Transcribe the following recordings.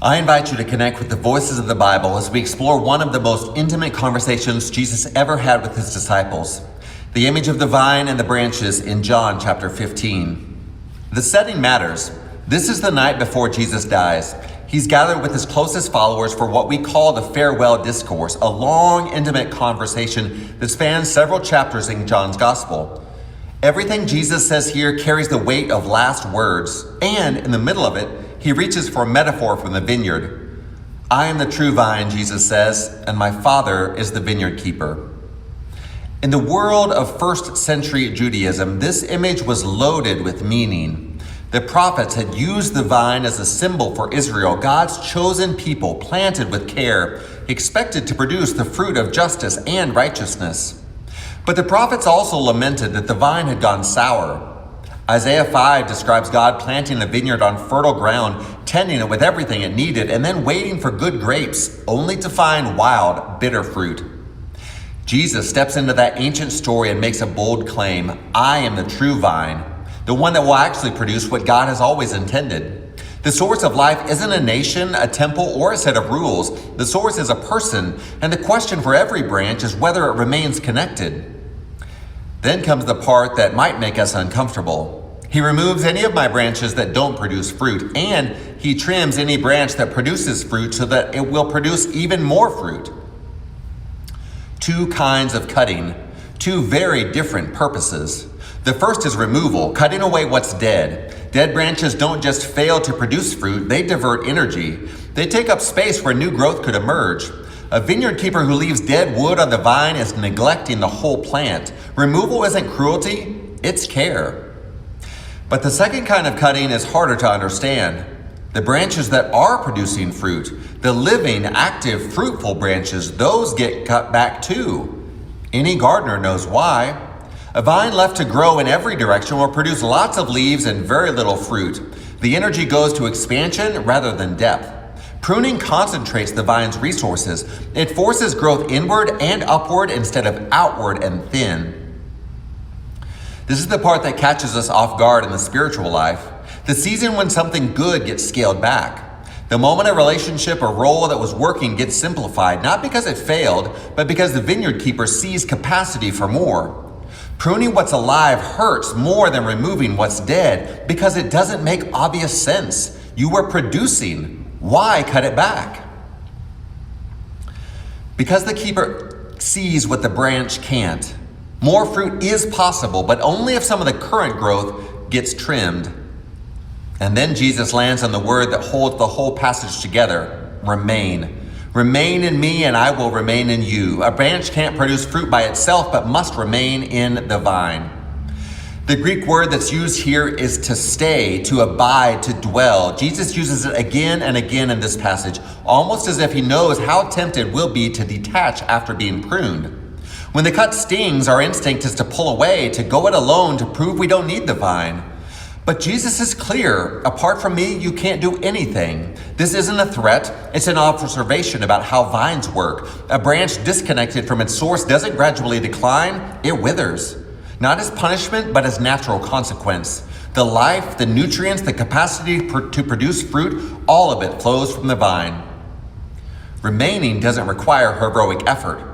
I invite you to connect with the voices of the Bible as we explore one of the most intimate conversations Jesus ever had with his disciples, the image of the vine and the branches in John chapter 15. The setting matters. This is the night before Jesus dies. He's gathered with his closest followers for what we call the farewell discourse, a long, intimate conversation that spans several chapters in John's gospel. Everything Jesus says here carries the weight of last words, and in the middle of it, he reaches for a metaphor from the vineyard. I am the true vine, Jesus says, and my Father is the vineyard keeper. In the world of first century Judaism, this image was loaded with meaning. The prophets had used the vine as a symbol for Israel, God's chosen people, planted with care, expected to produce the fruit of justice and righteousness. But the prophets also lamented that the vine had gone sour. Isaiah 5 describes God planting a vineyard on fertile ground, tending it with everything it needed, and then waiting for good grapes, only to find wild, bitter fruit. Jesus steps into that ancient story and makes a bold claim. I am the true vine, the one that will actually produce what God has always intended. The source of life isn't a nation, a temple, or a set of rules. The source is a person, and the question for every branch is whether it remains connected. Then comes the part that might make us uncomfortable. He removes any of my branches that don't produce fruit, and he trims any branch that produces fruit so that it will produce even more fruit. Two kinds of cutting, two very different purposes. The first is removal, cutting away what's dead. Dead branches don't just fail to produce fruit, they divert energy. They take up space where new growth could emerge. A vineyard keeper who leaves dead wood on the vine is neglecting the whole plant. Removal isn't cruelty, it's care. But the second kind of cutting is harder to understand. The branches that are producing fruit, the living, active, fruitful branches, those get cut back too. Any gardener knows why. A vine left to grow in every direction will produce lots of leaves and very little fruit. The energy goes to expansion rather than depth. Pruning concentrates the vine's resources. It forces growth inward and upward instead of outward and thin. This is the part that catches us off guard in the spiritual life. The season when something good gets scaled back. The moment a relationship or role that was working gets simplified, not because it failed, but because the vineyard keeper sees capacity for more. Pruning what's alive hurts more than removing what's dead because it doesn't make obvious sense. You were producing. Why cut it back? Because the keeper sees what the branch can't. More fruit is possible, but only if some of the current growth gets trimmed. And then Jesus lands on the word that holds the whole passage together, remain. Remain in me and I will remain in you. A branch can't produce fruit by itself, but must remain in the vine. The Greek word that's used here is to stay, to abide, to dwell. Jesus uses it again and again in this passage, almost as if he knows how tempted we'll be to detach after being pruned. When the cut stings, our instinct is to pull away, to go it alone, to prove we don't need the vine. But Jesus is clear. Apart from me, you can't do anything. This isn't a threat. It's an observation about how vines work. A branch disconnected from its source doesn't gradually decline, it withers. Not as punishment, but as natural consequence. The life, the nutrients, the capacity to produce fruit, all of it flows from the vine. Remaining doesn't require heroic effort.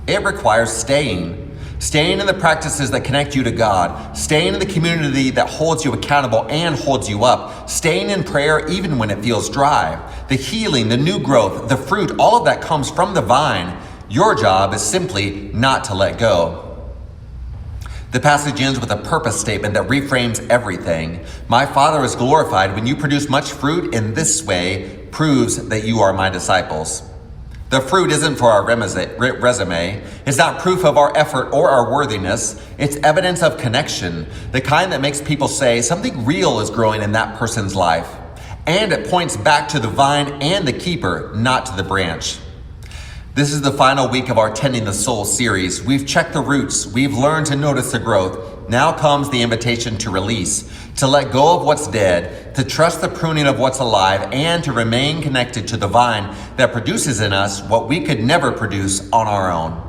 It requires staying. Staying in the practices that connect you to God. Staying in the community that holds you accountable and holds you up. Staying in prayer even when it feels dry. The healing, the new growth, the fruit, all of that comes from the vine. Your job is simply not to let go. The passage ends with a purpose statement that reframes everything. My Father is glorified when you produce much fruit. In this way proves that you are my disciples. The fruit isn't for our resume. It's not proof of our effort or our worthiness. It's evidence of connection, the kind that makes people say something real is growing in that person's life. And it points back to the vine and the keeper, not to the branch. This is the final week of our Tending the Soul series. We've checked the roots. We've learned to notice the growth. Now comes the invitation to release, to let go of what's dead, to trust the pruning of what's alive, and to remain connected to the vine that produces in us what we could never produce on our own.